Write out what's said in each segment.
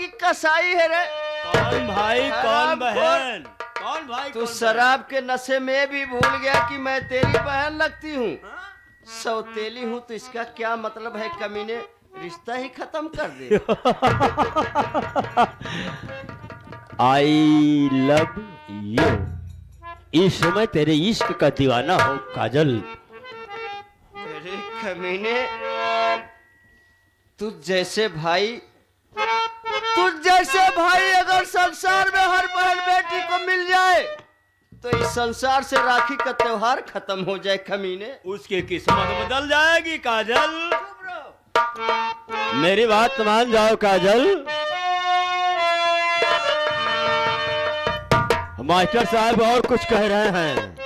की कसाई है रे। कौन भाई कौन बहन? कौन भाई? तू शराब के नशे में भी भूल गया कि मैं तेरी बहन लगती हूँ। सौतेली हूँ तो इसका क्या मतलब है कमीने? रिश्ता ही खत्म कर दे। I love you. इस समय तेरे इश्क का दीवाना हो काजल। अरे कमीने, तुझ जैसे भाई अगर संसार में हर बहन बेटी को मिल जाए तो इस संसार से राखी का त्योहार खत्म हो जाए कमीने। उसकी किस्मत बदल जाएगी काजल। मेरी बात मान जाओ काजल। मास्टर साहब और कुछ कह रहे हैं,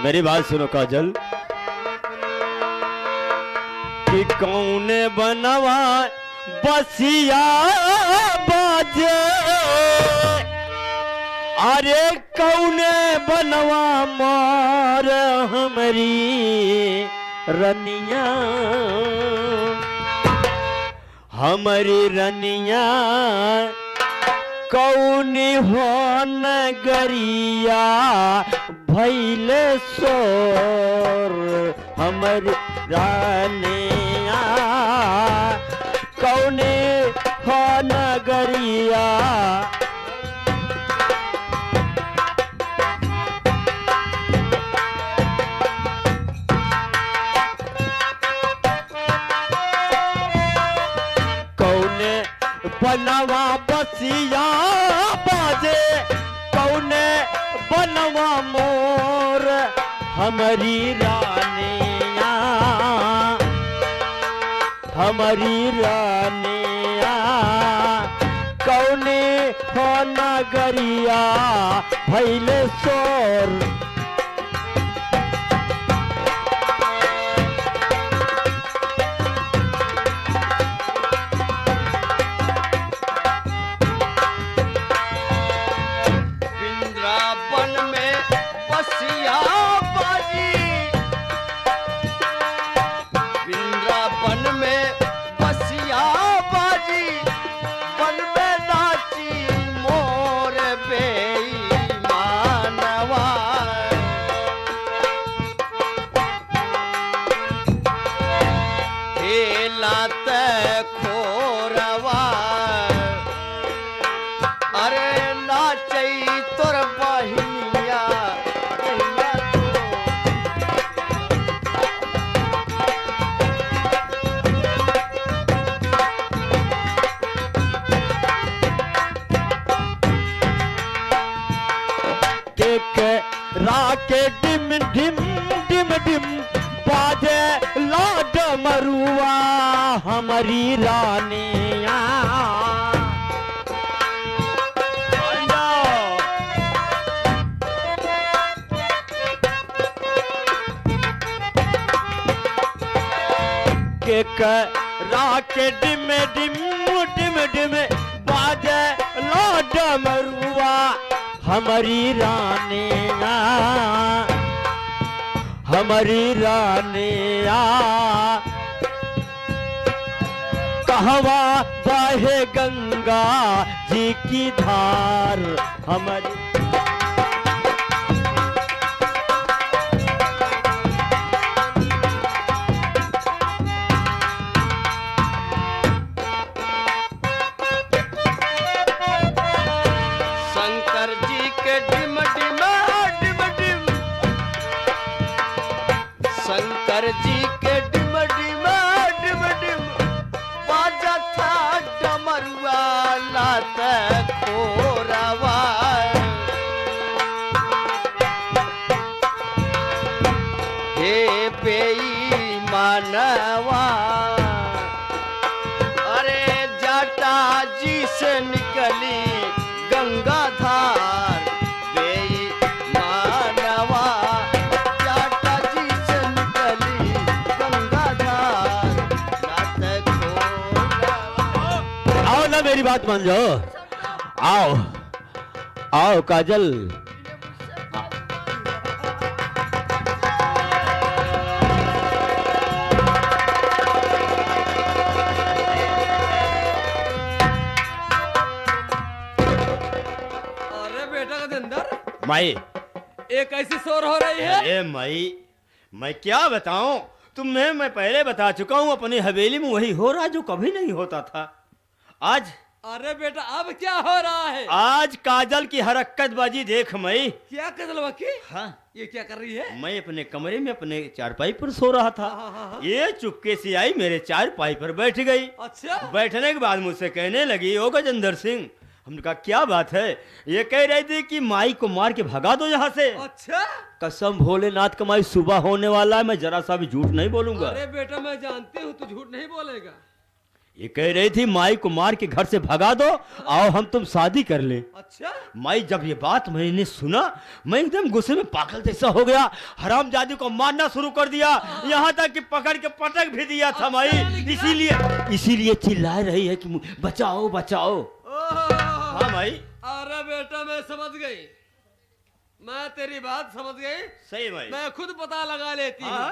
मेरी बात सुनो काजल। कि कौन बनवा बसिया बाजे, अरे कौन बनवा मार हमारी रनिया, हमारी रनिया कौन हो नगरिया भैले सोर, हमारी रानिया कौन हो नगरिया। बनवा बसिया बाजे कौन बनवा मोर हमारी रानिया, हमारी रानिया कौन हो नगरिया भैले सोर। राके डिम डिम डिम डिम बाजे लाड मरुआ हमारी रानिया। राके डिम डिम डिम डिम बाजे लाड मरुआ हमारी रानिया, हमारी रानिया कहवा बहे गंगा जी की धार हमारी। शंकर जी के डिम डिम डिम डिम बाजा था डमरुआ लात खोरवा। हे बेईमानवा, अरे जाटा जी से निकली गंगा धार। मेरी बात मान जाओ। आओ आओ काजल। गजेंद्र, माई, एक ऐसी शोर हो रही है। अरे माई, मैं क्या बताऊं तुम्हें, मैं पहले बता चुका हूं, अपनी हवेली में वही हो रहा जो कभी नहीं होता था। आज अरे बेटा अब क्या हो रहा है? आज काजल की हरकतबाजी देख मई। क्या कजल वकी? हाँ, ये क्या कर रही है? मैं अपने कमरे में अपने चारपाई पर सो रहा था। हाँ। ये चुपके से आई मेरे चारपाई पर बैठ गई। अच्छा। बैठने के बाद मुझसे कहने लगी, ओ गजेंद्र सिंह, हमने कहा क्या बात है? ये कह रही थी कि माई को मार के भगा दो यहाँ से। अच्छा। कसम भोलेनाथ का, माई सुबह होने वाला है, मैं जरा सा भी झूठ नहीं बोलूंगा। अरे बेटा मैं जानती हूँ तू झूठ नहीं बोलेगा। ये कह रही थी माई को मार के घर से भगा दो, आओ हम तुम शादी कर ले। अच्छा। माई जब ये बात मैंने सुना, मैं एकदम गुस्से में पागल जैसा हो गया, हरामजादी को मारना शुरू कर दिया, यहाँ तक कि पकड़ के पटक भी दिया था माई। इसीलिए चिल्ला रही है कि बचाओ बचाओ। हाँ माई। अरे बेटा मैं समझ गई, मैं तेरी बात समझ गई। सही माई, मैं खुद पता लगा लेती हूँ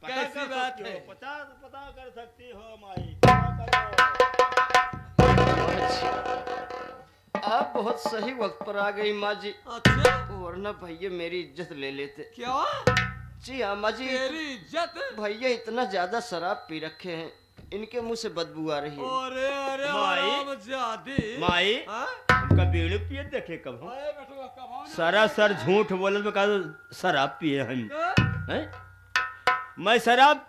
कैसी बात है। पता कर सकती हो माई। आप बहुत सही वक्त पर आ गई माँ जी, अच्छा। वरना भैया मेरी इज्जत ले लेते। क्या? जी हाँ माँ जी, तेरी इज्जत? भैया इतना ज्यादा शराब पी रखे हैं, इनके मुंह से बदबू आ रही है। अरे अरे माई। हरामजादी। माई, हाँ? हमका बीड़ी पिए देखे कब हम? अरे बेटा कब आओ ना? सरासर झूठ बोले में कहा शराब पिए हम हाँ? हैं? मैं शराब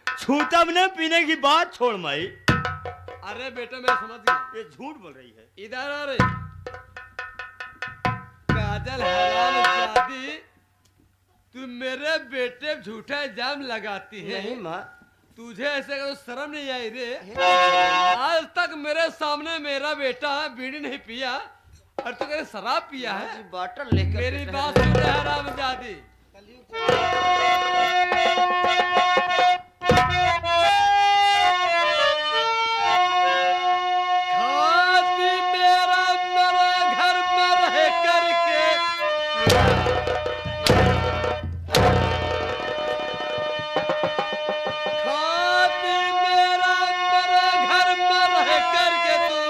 छूता भी नहीं, पीने की बात छोड़ माई। अरे बेटा मैं समझ गई, ये झूठ बोल रही है। इधर आ रही काजल हरामजादी, तू मेरे बेटे पे झूठा इल्जाम लगाती है। नहीं माँ, तुझे ऐसे का तो शर्म नहीं आई रे? आज तक मेरे सामने मेरा बेटा बीड़ी नहीं पिया और तू कह शराब पिया माँ है? जी बाटल लेकर मेरी के बात सुन रहा है हरामजादी। खाती मेरा मेरे घर में रह करके खाती मेरा मेरे घर में रह करके तू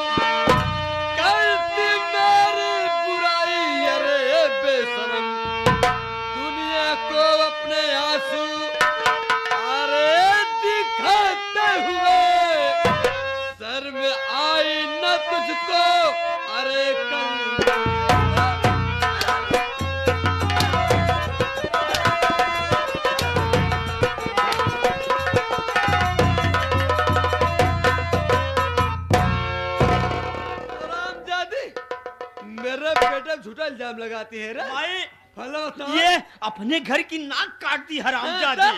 करती मेरी बुराई। अरे बेशरम, दुनिया को अपने आंसू अरे दिखाते हुए सर में आई न तुझको। अरे हरामजादी, मेरे बेटे झूठा इल्जाम लगाती है रे। माई, भला बता। ये अपने घर की नाक काट दी हरामजादी,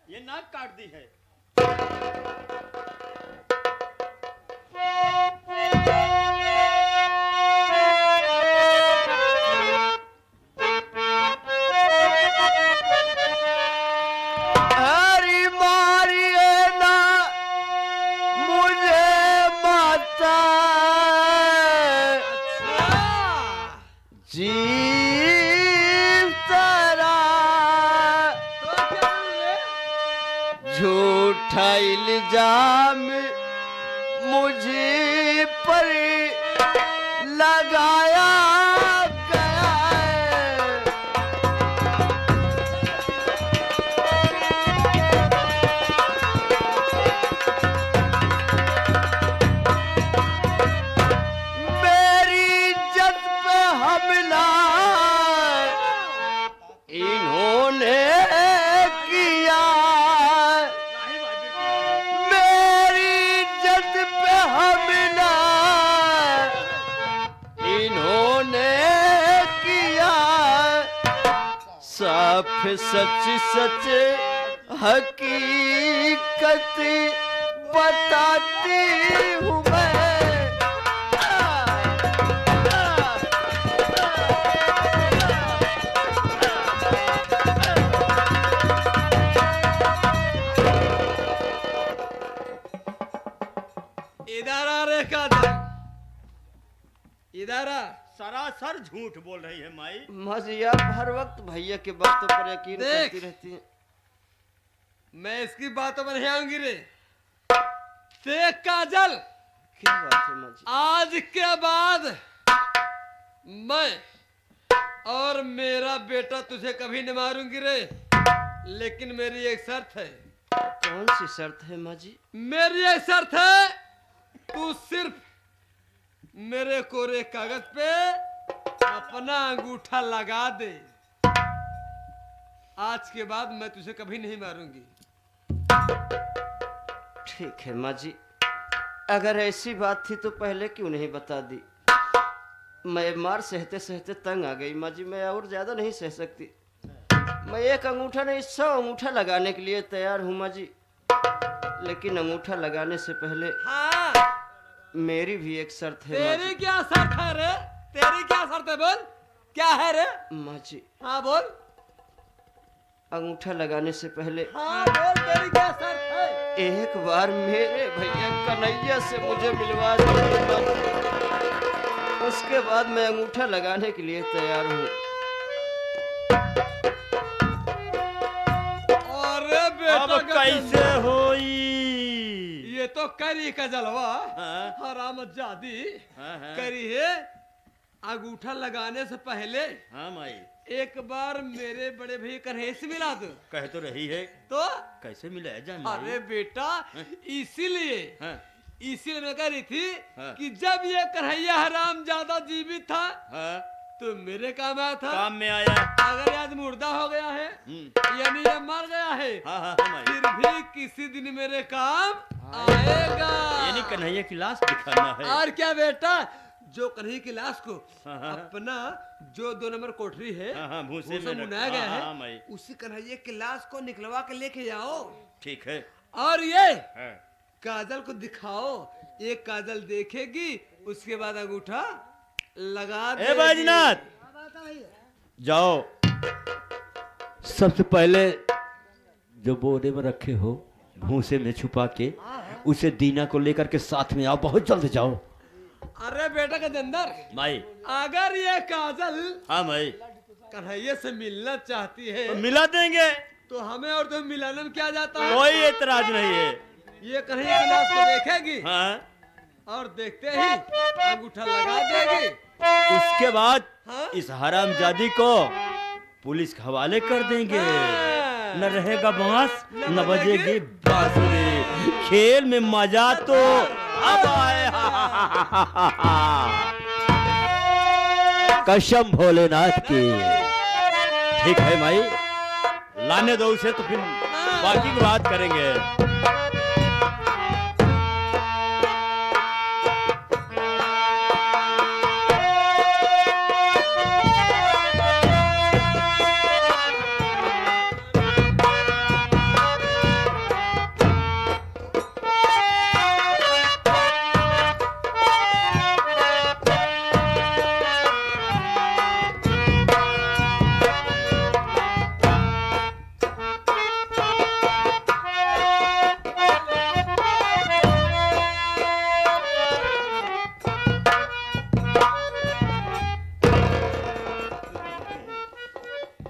ये नाक काट दी है। हरी मारिए ना मुझे माता, जीव तारा तो क्या हुए? झूठा इल्जाम मुझे पर लगाया गया है। मेरी इज्जत पे हमला इन्होंने किया, मेरी इज्जत पे हमला इन्होंने किया। साफ सच सच हकीकत बताती हूँ मैं। इधर आ रे काजल, इधर आ। सरासर झूठ बोल रही है माई। माँ जी आप हर वक्त भैया के बातों पर यकीन देख। करती रहती हैं। मैं इसकी बातों पर नहीं आऊंगी रे। देख काजल, क्या बात है माँ जी? आज के बाद मैं और मेरा बेटा तुझे कभी नहीं मारूंगी रे, लेकिन मेरी एक शर्त है। कौन सी शर्त है माँ जी? मेरी एक शर्त है, तू सिर्फ मेरे कोरे कागज पे अपना अंगूठा लगा दे। आज के बाद मैं तुझे कभी नहीं मारूंगी। ठीक है माँ जी, अगर ऐसी बात थी तो पहले क्यों नहीं बता दी? मैं मार सहते सहते तंग आ गई माँ जी, मैं और ज्यादा नहीं सह सकती। मैं एक अंगूठा नहीं 100 अंगूठा लगाने के लिए तैयार हूँ माँ जी, लेकिन अंगूठा लगाने से पहले हाँ, मेरी भी एक शर्त है माँ तेरी जी। क्या शर्त है रे? तेरी क्या शर्त है? बोल, क्या है रे? माँ जी, हाँ बोल। अंगूठा लगाने से पहले हाँ बोल, तेरी क्या शर्त है? एक बार मेरे भैया कन्हैया से मुझे मिलवा दीजिए माँ जी। उसके बाद मैं अंगूठा लगाने के लिए तैयार हूँ। अरे बेटा अब कैसे होई? ये तो करी का जलवा, हाँ। हरामजादी हाँ, हाँ। करी है। अंगूठा लगाने से पहले हाँ माई, एक बार मेरे बड़े भैया कन्हैया से मिला दो कह तो रही है, तो। कैसे मिलाया जाए अरे बेटा, इसीलिए हाँ, इसीलिए मैं कह रही थी हाँ। कि जब ये कन्हैया हराम ज्यादा जीवित था हाँ, तो मेरे काम आया था। काम में आया। अगर आज मुर्दा हो गया है, यानी ये मर गया है, हाँ हाँ हाँ माई, फिर भी किसी दिन मेरे काम आएगा। यानी कन्हैया की लाश दिखाना है। और क्या बेटा, जो कन्हैया की लाश को हाँ, हाँ। अपना जो 2 नंबर कोठरी है, हाँ, हाँ, भूसे भूसा में रख- मुनाया गया हाँ, हाँ, है, माई। उसी कन्हैया की लाश को निकलवा के लेके जाओ। ठीक है। और ये हाँ। काजल को दिखाओ, एक काजल देखेगी, उसके बाद अंगूठा लगा ए देगी। बैजनाथ, जाओ, सबसे पहले जो बोरे में रखे हो भूसे में छुपा के उसे दीना को लेकर के साथ में आओ, बहुत जल्द जाओ। अरे बेटा के अंदर, माई, अगर ये काजल हाँ माई, कन्हैया से मिलना चाहती है तो मिला देंगे, तो हमें और तुम मिलाने में क्या जाता है? कोई एतराज नहीं है। ये कन्हैया की लाश को देखेगी हाँ, और देखते ही अंगूठा लगा देगी। उसके बाद हाँ? इस हरामजादी को पुलिस के हवाले कर देंगे। हाँ। न रहेगा बांस, न न बजेगी बजेगी बांसुरी। खेल में मजा तो अब आए। कसम भोलेनाथ की। ठीक है माई, लाने दो उसे, तो फिर बाकी की बात करेंगे।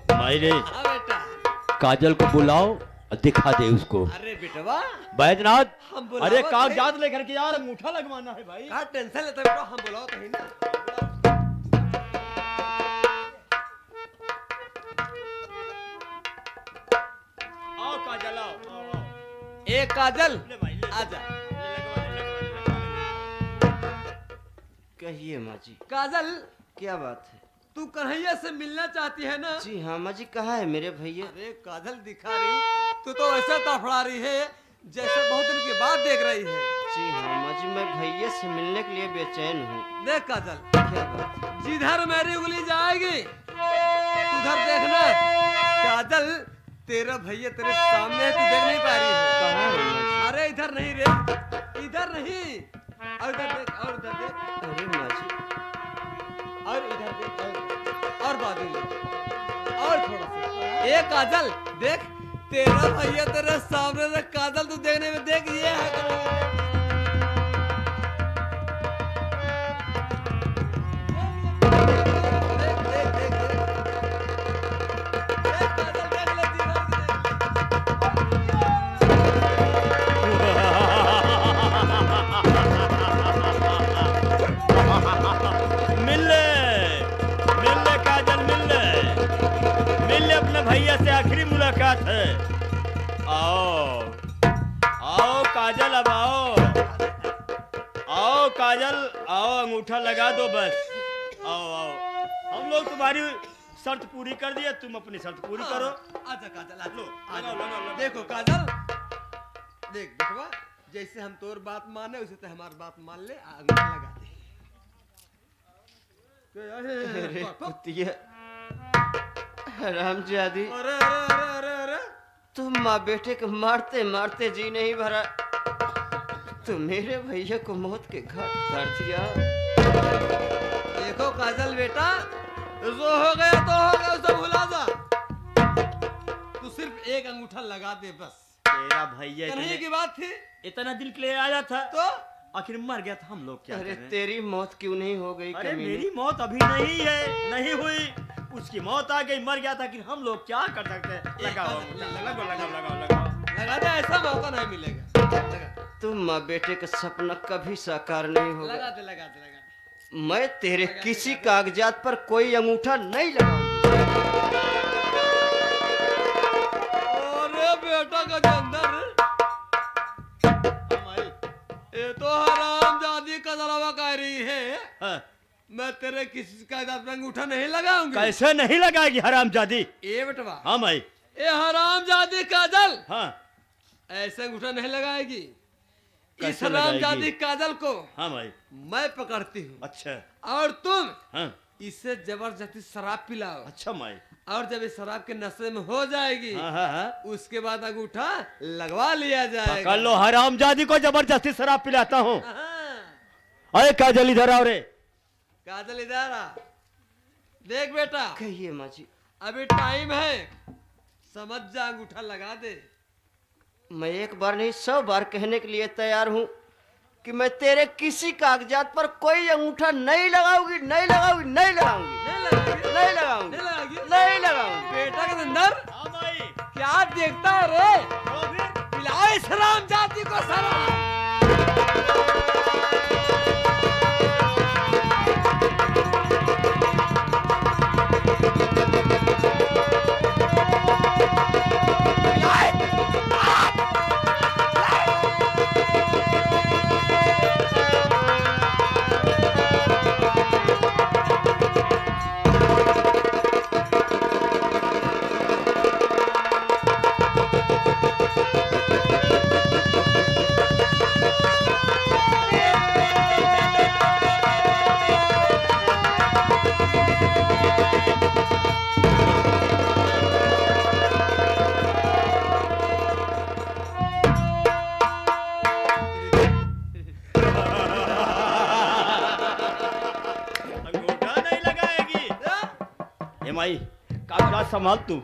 माई रे, हाँ बेटा। काजल को बुलाओ और दिखा दे उसको। अरे बेटवा, बैजनाथ, हम बुलावत अरे है। कागजात लेकर के यार, अंगूठा लगवाना है भाई। क्या टेंशन लेता है बेटा, हम बुलाओ कहीं ना। आओ काजल, आओ, आओ, आओ। ए काजल, ले भाई, ले। आजा। ले लगवा, ले लगवा, ले लगवा। कहिए माँ जी, काजल, क्या बात है? तू कन्हैया से मिलना चाहती है ना? जी हाँ माँ जी, कहाँ है मेरे भैया? अरे काजल, दिखा रही हूँ, तू तो ऐसा तड़फड़ा रही है जैसे बहुत दिन के बाद देख रही है। जी हाँ माँ जी, मैं भैया से मिलने के लिए बेचैन हूँ। देख काजल, क्या बात है? जिधर मेरी उंगली जाएगी उधर देखना। काजल, तेरा भैया तेरे सामने है, तू देख नहीं पा रही है। कहाँ है माँ जी? अरे इधर नहीं रे, इधर नहीं, और इधर देख, और इधर देख, अरे माँ जी, और इधर देख, और बाजू में, और थोड़ा सा। ए काजल, देख, तेरा भैया तेरे सामने से। काजल, तू देखने में देख, ये है। देख, देख, देख, देख। देख काजल, देख ले, जीवन की देख ले। मिल ले काजल, मिल ले। भैया से आखिरी मुलाकात है। आओ आओ काजल, अब आओ आओ काजल, आओ अंगूठा लगा दो बस। आओ आओ, हम लोग तुम्हारी शर्त पूरी कर दिया, तुम अपनी शर्त पूरी करो। आजा काजल, आ लो, लगाओ, लगाओ, लगाओ। देखो काजल, देख बेटवा, जैसे हम तोर बात माने वैसे तो हमारी बात मान ले, अंगूठा लगा दे। अरे कुतिया, हरामजादी, अरे अरे अरे अरे अरे, तुम माँ बेटे को मारते मारते जी नहीं भरा, तो मेरे भैया को मौत के घाट उतार दिया। देखो काजल बेटा, जो हो गया तो हो गया, उसे भुला जा। तू सिर्फ एक अंगूठा लगा दे बस। तेरा भैया कन्हैया की बात थी इतना दिल के लिए आया था, तो आखिर मर गया था। हम लोग क्या अरे करें? तेरी मौत क्यों नहीं हो गई? अरे कमीने? मेरी मौत अभी नहीं है, नहीं हुई, उसकी मौत आ गई, मर गया था, कि हम लोग क्या कर सकते हैं? लगाओ लगाओ लगाओ लगाओ लगाओ। लगा दे, ऐसा मौका नहीं मिलेगा। लगा तुम माँ बेटे का सपना कभी साकार नहीं होगा। लगा दे लगा दे लगा दे। मैं तेरे किसी कागजात पर कोई अंगूठा नहीं लगाऊंगी। अरे बेटा गजेंद्र, ये तो हरामजादी का जलावा कह रही है, हाँ, मैं तेरे किसी कागजात पर अंगूठा नहीं लगाऊंगी। कैसे नहीं लगाएगी हरामजादी? ए बेटवा, हाँ भाई, ए हरामजादी काजल हाँ ऐसे अंगूठा नहीं लगाएगी। इस कैसे हरामजादी लगाएगी? काजल को हाँ भाई, मैं पकड़ती हूँ, अच्छा और तुम हाँ, इसे जबरदस्ती शराब पिलाओ, अच्छा माई, और जब ये शराब के नशे में हो जाएगी, हाँ हाँ हाँ, उसके बाद अंगूठा लगवा लिया जाएगा। पकड़ लो, हरामजादी को जबरदस्ती शराब पिलाता हूँ। हाँ। अरे काजल इधर आओ रे। काजल इधर आ, देख बेटा, कहिए माँ जी। अभी टाइम है, समझ जा, अंगूठा लगा दे। मैं एक बार नहीं 100 बार कहने के लिए तैयार हूँ कि मैं तेरे किसी कागजात पर कोई अंगूठा नहीं लगाऊंगी, नहीं लगाऊंगी, नहीं लगाऊंगी, नहीं लगाएगी? नहीं लगाऊंगी, नहीं लगाएगी? नहीं लगाऊंगी। बेटा के अंदर हाँ भाई, क्या देखता है रे? तो फिर पिलाओ इस हरामजादी को शराब। अंगूठा नहीं लगाएगी। ए माई, कागजात संभाल तू,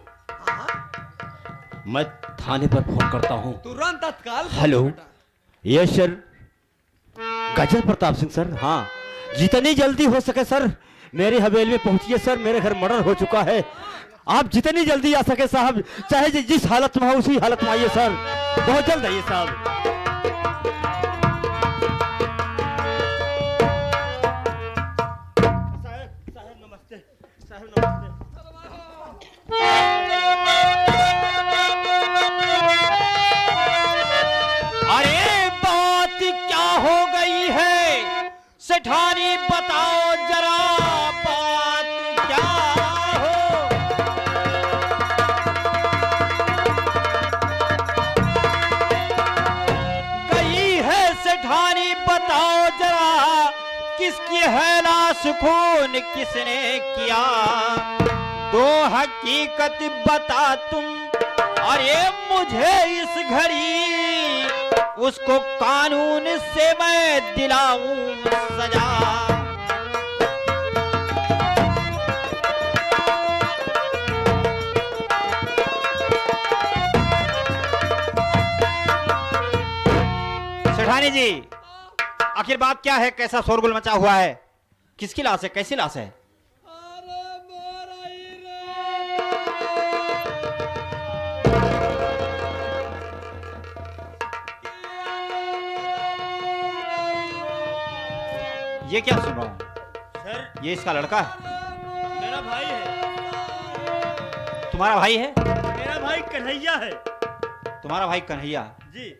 मैं थाने पर फोन करता हूँ। तुरंत तत्काल फोन हेलो, बेटा। यस सर, गजल प्रताप सिंह सर। हाँ, जितनी जल्दी हो सके सर मेरी हवेली में पहुंचिए सर, मेरे घर मर्डर हो चुका है। आप जितनी जल्दी आ सके साहब, चाहे जिस हालत में हो उसी हालत में आइए सर, बहुत जल्द आइए साहब। साहब नमस्ते, साहब नमस्ते। अरे बात क्या हो गई है सेठानी, बताओ जरा बात क्या हो। गई है सेठानी, बताओ जरा किसकी है लाश, खून किसने किया, दो हकीकत बता तुम। अरे मुझे इस घड़ी उसको कानून से मैं दिलाऊं सजा। सेठानी जी, आखिर बात क्या है, कैसा शोरगुल मचा हुआ है, किसकी लाश है, कैसी लाश है? अरे मोराई ये क्या सुन रहा हूँ सर? ये इसका लड़का है? मेरा भाई है। तुम्हारा भाई है? भाई कन्हैया है। तुम्हारा भाई कन्हैया? जी।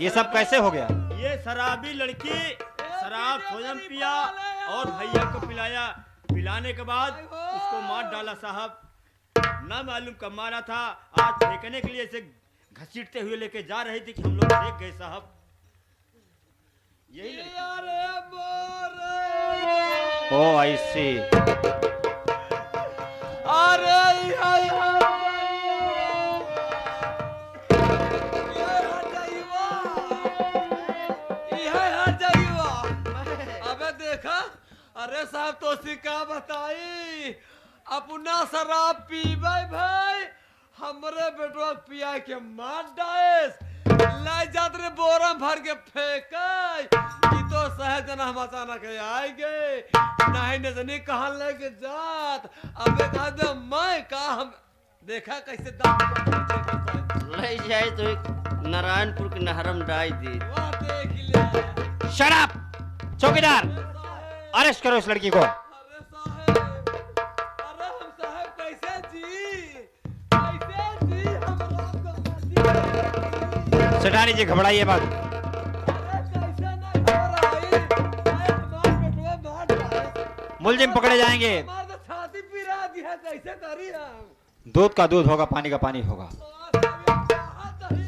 ये सब कैसे हो गया? ये शराबी लड़की शराब स्वयं पिया और भैया को पिलाया। पिलाने के बाद उसको मार डाला साहब। ना मालूम कब मारा था। आज फेंकने के लिए इसे घसीटते हुए लेके जा रही थी कि हम लोग देख गए साहब। यही ओ आई सी। अबे देखा, अरे साहब तो सिक्का बताई अपना शराब पीबे भाई, हमरे बेटवा पिया के मार डायस लाई जात रे बोरा भर के फेंके। ई तो सहज जना हम अचानक आए गए, नहीं न जनी कहां लेके जात। अबे कहा दे मैं का हम देखा कैसे दांत ले जाए तो एक नारायणपुर के नहरम डाई दी। वाह देख ले। Shut up! चौकीदार, अरेस्ट करो इस लड़की को। अरे साहब, अरे हम साहब कैसे जी हम रात को सेठानी जी घबराइए मत। अरे कैसे नहीं घबराई, हमार बेटवा मार डाले, मुलजिम पकड़े जाएंगे। हमार तो छाती पिरा दी है, कैसे करी हम? दूध का दूध होगा, पानी का पानी होगा। चाहत ही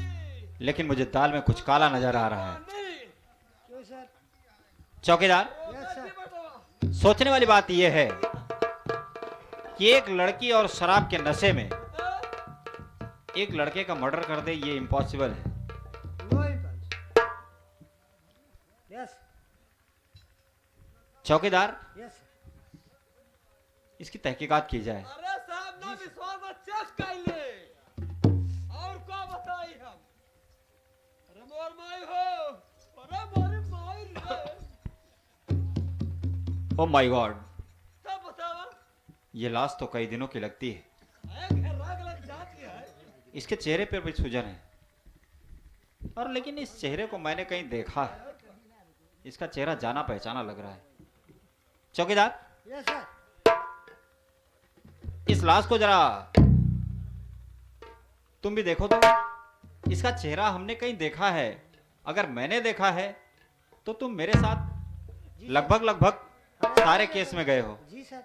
लेकिन मुझे दाल में कुछ काला नजर आ रहा है। नहीं। क्यों सर? चौकीदार, यस सर। बेटवा सोचने वाली बात यह है कि एक लड़की और शराब के नशे में एक लड़के का मर्डर कर दे, ये इम्पॉसिबल है। No impulse. यस चौकीदार, यस इसकी तहकीकात की जाए। अरे साहब ना विश्वास ना चेक कर ले, और क्या बताई हम? अरे मोर माई हो, अरे मोरी माई रे, ओ माय गॉड, तब बतावा ये लाश तो कई दिनों की लगती है। घर राग लग जाती है। इसके चेहरे पर भी सूजन है, और लेकिन इस चेहरे को मैंने कहीं देखा है। इसका चेहरा जाना पहचाना लग रहा है। चौकीदार, यस सर। इस लाश को जरा तुम भी देखो तो। इसका चेहरा हमने कहीं देखा है। अगर मैंने देखा है तो तुम मेरे साथ लगभग सारे केस में गए हो, जी सर।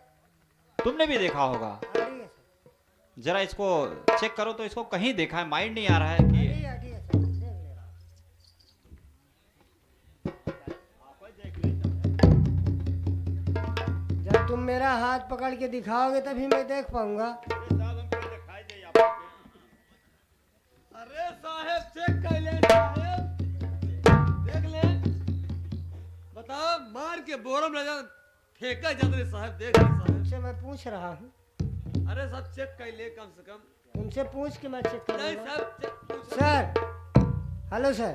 तुमने भी देखा होगा। ठीक है सर। जरा इसको चेक करो तो। इसको कहीं देखा है, माइंड नहीं आ रहा है कि ठीक है सर, देख ले रहा हूं। जब तुम मेरा हाथ पकड़ के दिखाओगे तभी मैं देख पाऊंगा। अरे साहब चेक कर ले साहब, देख ले, बताओ मार के बोरम ले जा फेंका जात रे साहब, देख ले साहब। तुमसे मैं पूछ रहा हूँ, अरे सब चेक कर ले कम से कम। तुमसे पूछ के मैं चेक नहीं करूंगा। साहब चेक सर, हेलो सर।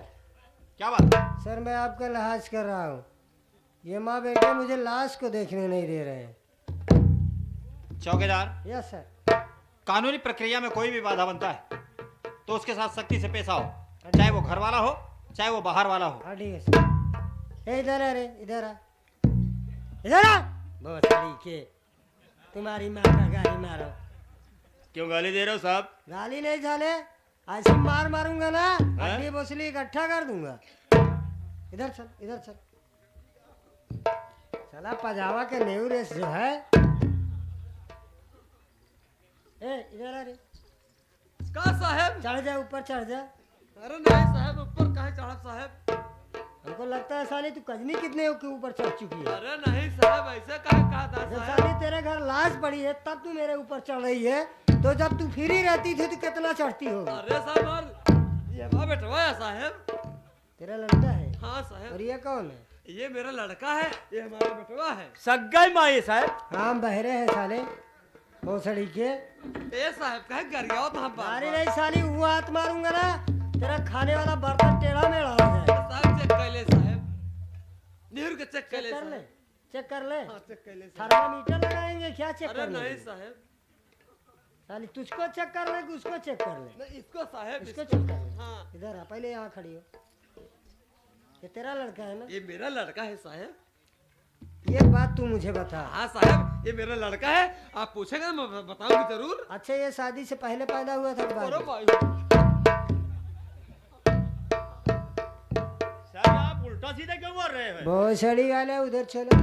क्या बात? सर मैं आपका लिहाज कर रहा हूँ। ये माँ बेटे मुझे लाश को देखने नहीं दे रहे हैं। चौकीदार, यस सर। कानूनी प्रक्रिया में कोई भी बाधा बनता है तो उसके साथ सख्ती से पेश आओ, चाहे वो घर वाला हो चाहे वो बाहर वाला हो। हाँ ठीक है सर। ए इधर आ रे, इधर आ, इधर आ। बहुत तरीके, तुम्हारी माँ का गाली मारो। क्यों गाली दे रहे हो साहब? गाली नहीं झाले, ऐसी मार मारूंगा ना, हड्डी बोसली इकट्ठा कर दूंगा। इधर चल, इधर चल। चला पजामा के नेहरू रेस जो है। ए इधर आ रे, का साहब? चढ़ जा, ऊपर चढ़ जा। अरे नहीं साहब, ऊपर काहे चढ़ब साहब? हमको लगता है साली तू कजनी कितने के ऊपर चढ़ चुकी है। अरे नहीं साहब, ऐसे काहे कहा था जब साहब? साली तेरे घर लाश पड़ी है तब तू मेरे ऊपर चढ़ रही है, तो जब तू फ्री रहती थी तो कितना चढ़ती हो। अरे साहब और ये माँ बेटवा है साहब। तेरा लड़का है हाँ साहब, और ये कौन है? ये मेरा लड़का है, ये हमारा बेटवा है। सगाई माई साहब। हाँ बहरे है साले भोसड़ी के। ए साहब कहे गरियाओ तो हम मारी नहीं साली, वो हाथ मारूंगा ना तेरा खाने वाला बर्तन टेढ़ा मेढ़ा हो जाए। साहब चेक कर ले साहब, नेहरू के चेक कर चेक ले कर ले, साहब। चेक कर ले। हाँ चेक कर ले साहब। थर्मामीटर लगाएंगे क्या चेक अरे करने नहीं के? साहब, साली तुझको चेक कर ले कि उसको चेक कर ले? नहीं इसको साहब, इसको चेक कर ले। हाँ इधर आ, पहले यहाँ खड़ी हो। ये तेरा लड़का है ना? ये मेरा लड़का है साहब। ये बात तू मुझे बता। हाँ साहब, ये मेरा लड़का है। आप पूछेंगे मैं बताऊंगी जरूर। अच्छा, ये शादी से पहले पैदा हुआ था कि बाद अरे में? भाई, सर आप उल्टा सीधा क्यों मार रहे हैं? बहुत सड़ी गाल है, उधर चलो।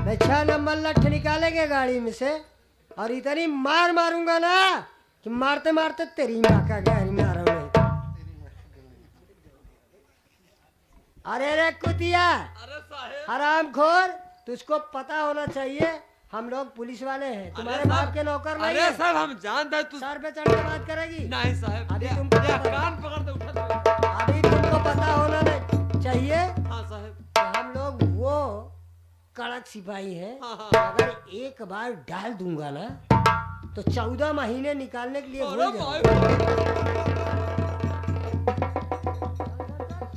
मैं 6 नंबर लठ निकालेंगे गाड़ी में से और इतनी मार मारूंगा ना कि मारते मारते तेरी माँ का गहरी मारो नहीं। अरे रे कुतिया, अरे साहब, हरामखोर, तुझको पता होना चाहिए हम लोग पुलिस वाले हैं, तुम्हारे अरे बाप साहब, के नौकर नहीं अरे है। साहब हम जानते हैं तू। सर पे चढ़ के बात करेगी? नहीं साहब, अभी ये- तुमको ये पता- कान पकड़ दे, उठा दे। अभी तुमको पता होना नहीं चाहिए हाँ साहब, कि हम लोग वो कड़क सिपाही हैं। हाँ, हाँ। अगर एक बार डाल दूंगा ना तो 14 महीने निकालने के लिए अरे भूल भाई, जाओ।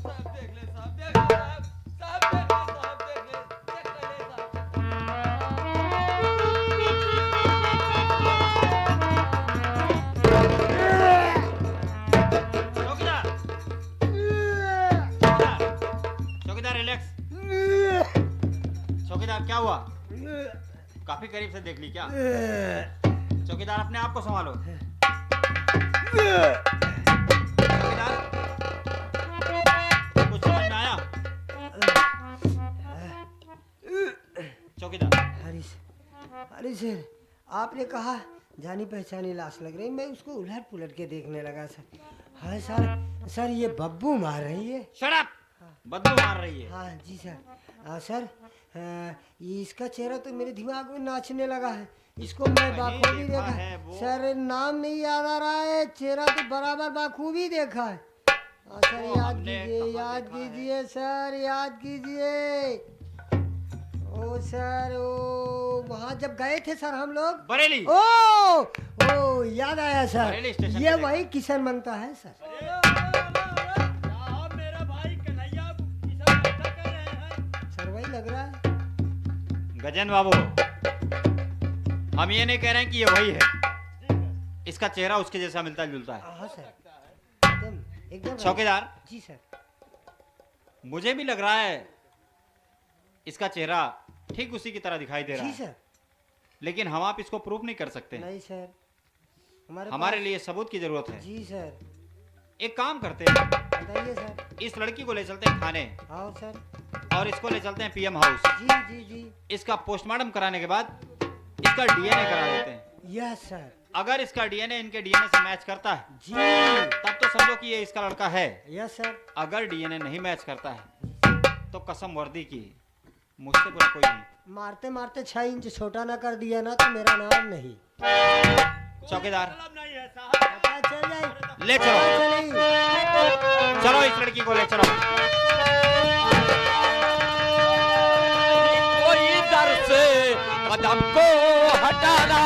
साहब देख ले, साहब देख ले, साहब देख ले, साहब देख ले, देख ले साहब। चौकीदार चौकीदार चौकीदार रिलैक्स। चौकीदार क्या हुआ? काफी करीब से देख ली क्या? चौकीदार अपने आप को संभालो। चौकीदार कुछ समझ में आया? चौकीदार अरे सर, आपने कहा जानी पहचानी लाश लग रही, मैं उसको उलट पुलट के देखने लगा सर। हाँ सर, सर ये बब्बू मार रही है। Shut up! बदबू मार रही है। हाँ जी सर। सर, ये इसका चेहरा तो मेरे दिमाग में नाचने लगा है। इसको मैं कहीं बाखूबी देखा देखा है वो। सर, नाम नहीं याद आ रहा है, चेहरा तो बराबर बाखूबी देखा है। सर वो याद हमने कीजिए, कहाँ याद देखा है? कीजिए सर, याद कीजिए। ओ सर, ओ वहाँ जब गए थे सर हम लोग। बरेली। ओ ओ याद आया बरेली सर, स्टेशन ये पे वही किशन बनता है सर। साहब मेरा भाई कन्हैया किसान बैठा कर रहे हैं। सर वही लग रहा है। गजन बाबू, हम ये नहीं कह रहे हैं कि ये वही है। इसका चेहरा उसके जैसा मिलता जुलता है। हाँ सर, एकदम एकदम। चौकीदार, जी सर। मुझे भी लग रहा है इसका चेहरा ठीक उसी की तरह दिखाई दे रहा जी है, सर। लेकिन हम आप इसको प्रूफ नहीं कर सकते। नहीं सर, हमारे लिए सबूत की जरूरत है। जी सर। एक काम करते हैं, बताइए सर। इस लड़की को ले चलते हैं थाने आओ सर। और इसको ले चलते हैं पीएम हाउस। जी जी जी। इसका पोस्टमार्टम कराने के बाद इसका डीएनए करा देते हैं। Yes sir. अगर इसका डीएनए इनके डीएनए से मैच करता है जी। तब तो समझो कि ये इसका लड़का है। Yes sir. अगर डीएनए नहीं मैच करता है तो कसम वर्दी की मुझसे बुरा कोई नहीं। मारते मारते 6 इंच छोटा ना कर दिया ना तो मेरा नाम नहीं। चौकीदार, मतलब नहीं है साहब। पता चल जाए। ले चलो, पता चली। चलो इस लड़की को ले चलो। कोई दर से कदम को हटाना,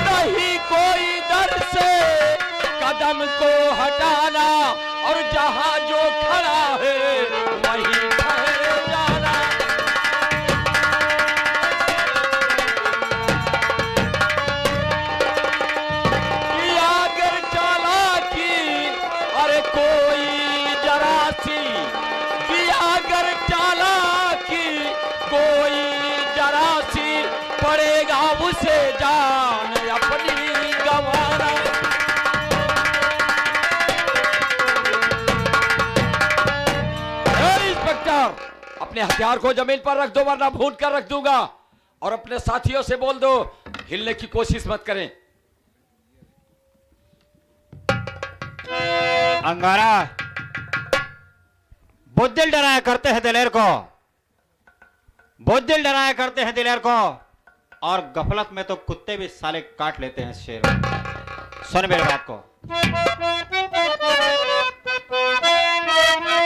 नहीं कोई दर से कदम को हटाना, और जहां जो खड़ा है वहीं ठहर जाना। किया अगर चालाकी, अरे कोई जरा सी, किया अगर चालाकी कोई जरा सी, पड़ेगा उसे जान अपनी गंवाना। ए, इंस्पेक्टर, अपने हथियार को जमीन पर रख दो वरना भून कर रख दूंगा, और अपने साथियों से बोल दो हिलने की कोशिश मत करें। अंगारा, बुद्धिल डराया करते हैं दिलेर को, बुद्धिल डराया करते हैं दिलेर को, और गफलत में तो कुत्ते भी साले काट लेते हैं शेर को। सुन मेरी बात को।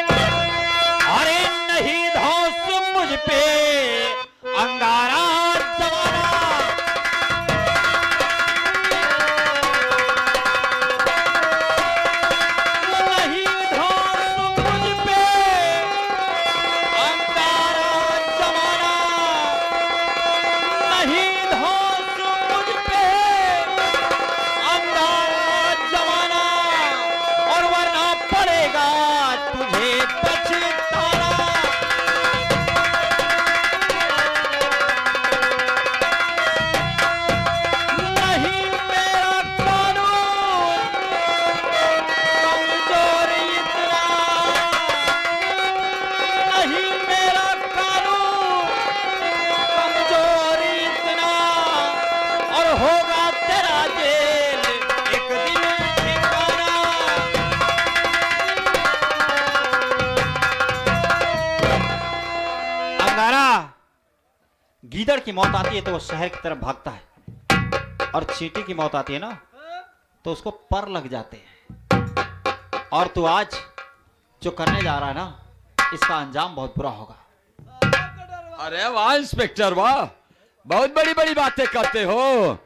अरे नहीं धौंस मुझ पे अंगारा जमाना, नहीं धौंस मुझ पे अंगारा जमाना, नहीं धौंस मुझ पे अंगारा जमाना, और वरना पड़ेगा गीदड़ की मौत आती है तो वो शहर की तरफ भागता है, और चींटी की मौत आती है ना तो उसको पर लग जाते हैं। और तू आज जो करने जा रहा है ना, इसका अंजाम बहुत बुरा होगा। अरे वाह इंस्पेक्टर वाह, बहुत बड़ी बड़ी बातें करते हो।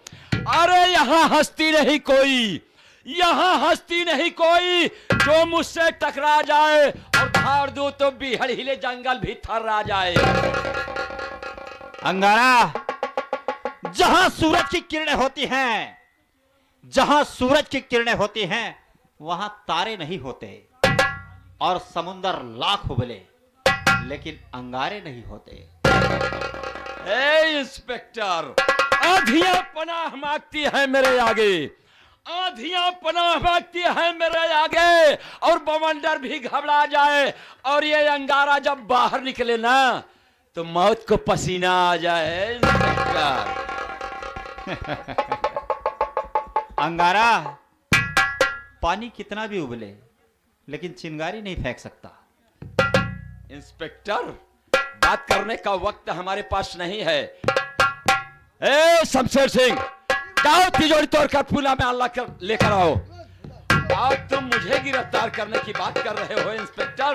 अरे यहाँ हस्ती नहीं कोई, यहाँ हस्ती नहीं कोई जो मुझसे टकरा जाए और धार दो तो बिहड़ हिले जंगल भी थर्रा जाए। अंगारा, जहां सूरज की किरणें होती हैं, जहां सूरज की किरणें होती हैं वहां तारे नहीं होते, और समुंदर लाख उबले लेकिन अंगारे नहीं होते। ए इंस्पेक्टर, आधियां पनाह मांगती है मेरे आगे, आधियां पनाह मांगती है मेरे आगे, और बवंडर भी घबरा जाए, और ये अंगारा जब बाहर निकले ना तो मौत को पसीना आ जाए। इंस्पेक्टर अंगारा, पानी कितना भी उबले लेकिन चिंगारी नहीं फेंक सकता। इंस्पेक्टर, बात करने का वक्त हमारे पास नहीं है। ए शमशेर सिंह, जाओ तिजोरी तोड़कर पुला में अल्लाह कर लेकर आओ। आज तुम मुझे गिरफ्तार करने की बात कर रहे हो इंस्पेक्टर।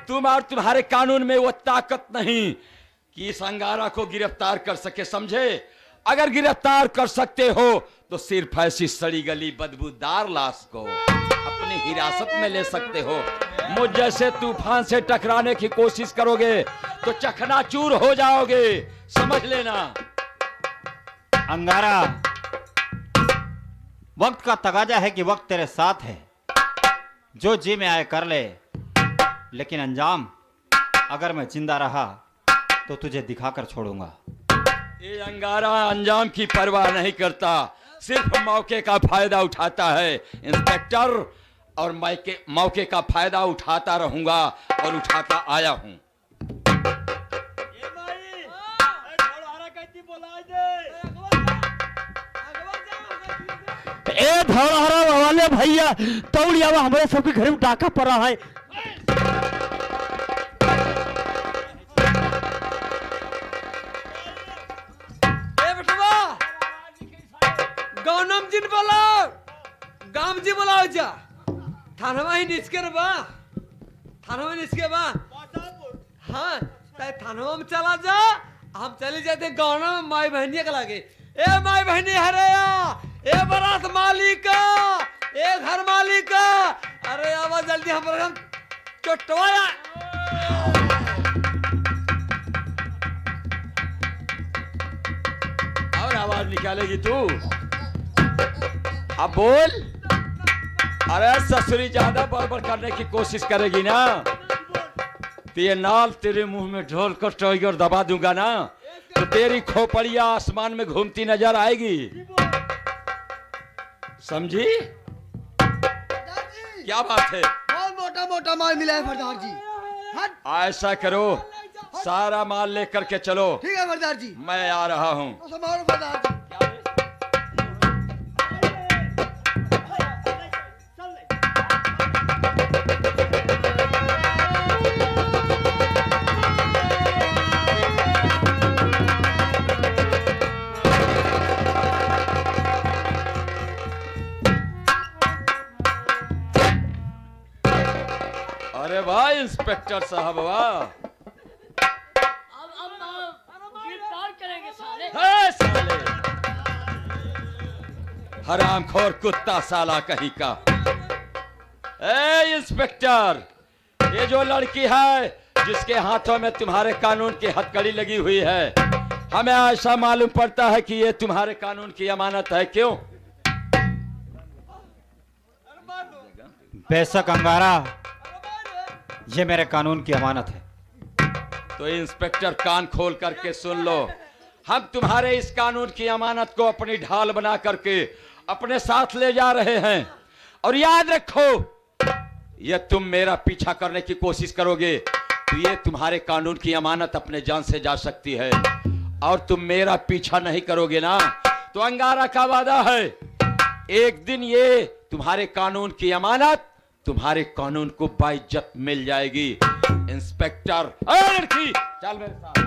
तुम और तुम्हारे कानून में वो ताकत नहीं कि इस अंगारा को गिरफ्तार कर सके, समझे? अगर गिरफ्तार कर सकते हो तो सिर्फ ऐसी सड़ी गली बदबूदार लाश को अपनी हिरासत में ले सकते हो। मुझ जैसे तूफान से टकराने की कोशिश करोगे तो चकनाचूर हो जाओगे, समझ लेना। अंगारा, वक्त का तगाजा है कि वक्त तेरे साथ है, जो जी में आए कर ले, लेकिन अंजाम अगर मैं जिंदा रहा तो तुझे दिखाकर छोड़ूंगा। ये अंगारा अंजाम की परवाह नहीं करता, सिर्फ मौके का फायदा उठाता है इंस्पेक्टर, और मैं के मौके का फायदा उठाता रहूंगा और उठाता आया हूं। ए धड़हरा वाले भैया, तौड़िया हमारे सबके घर में डाका पड़ा है। गौनम जी बोलाओ, गाम जी बोलाओ जा, थानवा ही निचके रे बा, थानवा निचके बा। हाँ, ताई थानवा में चला जा, हम चले जाते हैं गौना में माई बहनिया के लागे। ए माई बहनी हरेया, ए बारात मालिका, ए घर मालिका, अरे आवाज जल्दी हम चोटवाया। और आवाज निकालेगी तू? अब बोल। अरे ससुरी ज्यादा बड़बड़ करने की कोशिश करेगी ना तो ये नाल तेरे मुंह में ढोल कर टाइगर दबा दूंगा ना, तो तेरी खोपड़िया आसमान में घूमती नजर आएगी, समझी? क्या बात है? बहुत मोटा मोटा माल मिला है सरदार जी। हट, ऐसा करो, सारा माल लेकर के चलो, ठीक है सरदार जी। मैं आ रहा हूँ। संभालो सरदार जी। अरे वाह इंस्पेक्टर साहब वाह। गिरफ्तार करेंगे साले। है साले, हरामखोर कुत्ता साला कहीं का। ए इंस्पेक्टर, ये जो लड़की है जिसके हाथों में तुम्हारे कानून की हथकड़ी लगी हुई है, हमें ऐसा मालूम पड़ता है कि ये तुम्हारे कानून की अमानत है, क्यों? बेशक अंगारा, ये मेरे कानून की अमानत है। तो इंस्पेक्टर कान खोल करके सुन लो, हम तुम्हारे इस कानून की अमानत को अपनी ढाल बना करके अपने साथ ले जा रहे हैं, और याद रखो ये तुम मेरा पीछा करने की कोशिश करोगे तो ये तुम्हारे कानून की अमानत अपने जान से जा सकती है, और तुम मेरा पीछा नहीं करोगे ना तो अंगारा का वादा है एक दिन ये तुम्हारे कानून की अमानत तुम्हारे कानून को बाइज्जत मिल जाएगी। इंस्पेक्टर, लड़की चल मेरे साथ।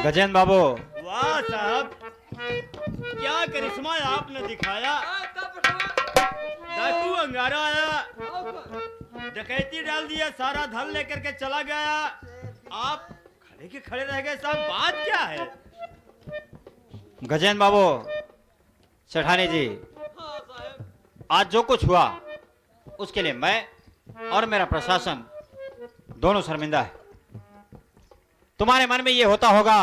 गजेंद्र बाबू, वाह साहब, क्या करिश्मा आपने दिखाया। डाकू अंगारा आया, डकैती डाल दिया, सारा धन लेकर के चला गया। आप खड़े के खड़े रह गए साहब, बात क्या है। गजेंद्र बाबू, सेठानी जी, आज जो कुछ हुआ उसके लिए मैं और मेरा प्रशासन दोनों शर्मिंदा है। तुम्हारे मन में यह होता होगा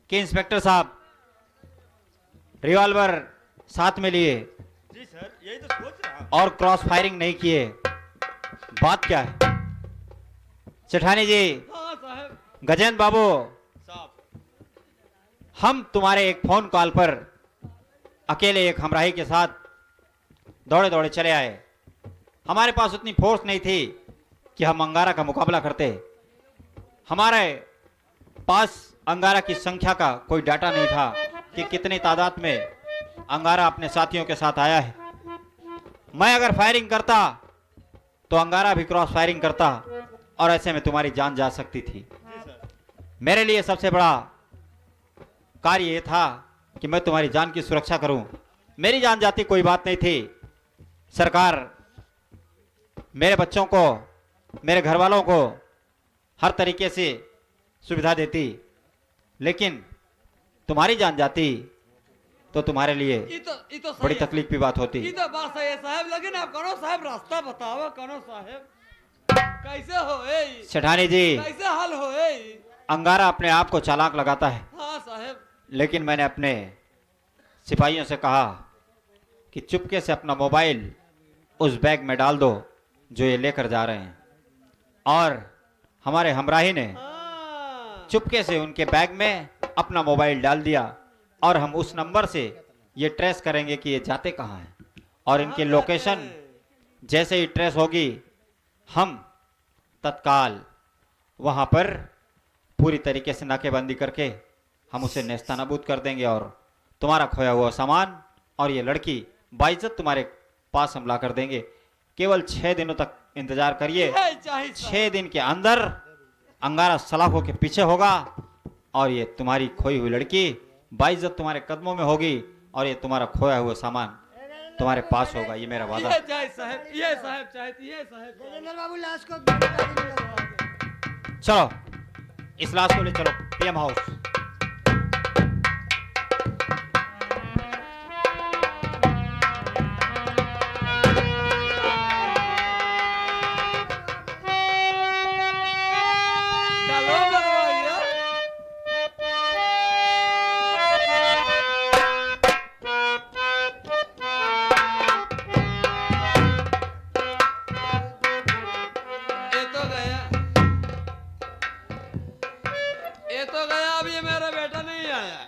कि इंस्पेक्टर साहब रिवॉल्वर साथ में लिए जी सर, यही तो सोच रहा हूं। और क्रॉस फायरिंग नहीं किए। बात क्या है सेठानी जी, हाँ साहब। गजेंद्र बाबू, साहब, हम तुम्हारे एक फोन कॉल पर अकेले एक हमराही के साथ दौड़े दौड़े चले आए। हमारे पास उतनी फोर्स नहीं थी कि हम अंगारा का मुकाबला करते। हमारे पास अंगारा की संख्या का कोई डाटा नहीं था कि कितनी तादाद में अंगारा अपने साथियों के साथ आया है। मैं अगर फायरिंग करता तो अंगारा भी क्रॉस फायरिंग करता और ऐसे में तुम्हारी जान जा सकती थी। मेरे लिए सबसे बड़ा कार्य यह था कि मैं तुम्हारी जान की सुरक्षा करूं। मेरी जान जाती कोई बात नहीं थी। सरकार मेरे बच्चों को, मेरे घर वालों को हर तरीके से सुविधा देती, लेकिन तुम्हारी जान जाती तो तुम्हारे लिए ये तो सही बड़ी है। तकलीफ की बात होती। ये तो बात सही है साहब, लेकिन आप कौनो साहब रास्ता बताओ, कौनो साहब कैसे होए, सेठानी जी, कैसे हल होए। अंगारा अपने आप को चालाक लगाता है, हाँ साहब। लेकिन मैंने अपने सिपाहियों से कहा कि चुपके से अपना मोबाइल उस बैग में डाल दो जो ये लेकर जा रहे हैं। और हमारे हमराही ने हाँ। चुपके से उनके बैग में अपना मोबाइल डाल दिया और हम उस नंबर से ये ट्रेस करेंगे कि ये जाते कहाँ हैं। और इनकी हाँ, लोकेशन जाते हैं। जैसे ही ट्रेस होगी, हम तत्काल वहाँ पर पूरी तरीके से नाकेबंदी करके हम उसे नेस्तनाबूद कर देंगे और तुम्हारा खोया हुआ सामान और ये लड़की बाइज्जत तुम्हारे पास हम ला कर देंगे। केवल 6 दिनों तक इंतजार करिए। यही चाहिए साहब। 6 दिन के अंदर अंगारा सलाखों के पीछे होगा और ये तुम्हारी खोई हुई लड़की बाइज्जत तुम्हारे कदमों में होगी और ये तुम्हारा खोया हुआ सामान तुम्हारे पास होगा। ये मेरा वादा ये है। चाहिए साहब, ये साहब चाहिए, ये साहब। गजेंद्र बाबू लाश को गाड़ी में लगवा दो। चलो इस लाश को ले चलो पीएम हाउस। चलो भगवाइया। ये तो गया, ये तो गया, अब ये मेरा बेटा नहीं आया।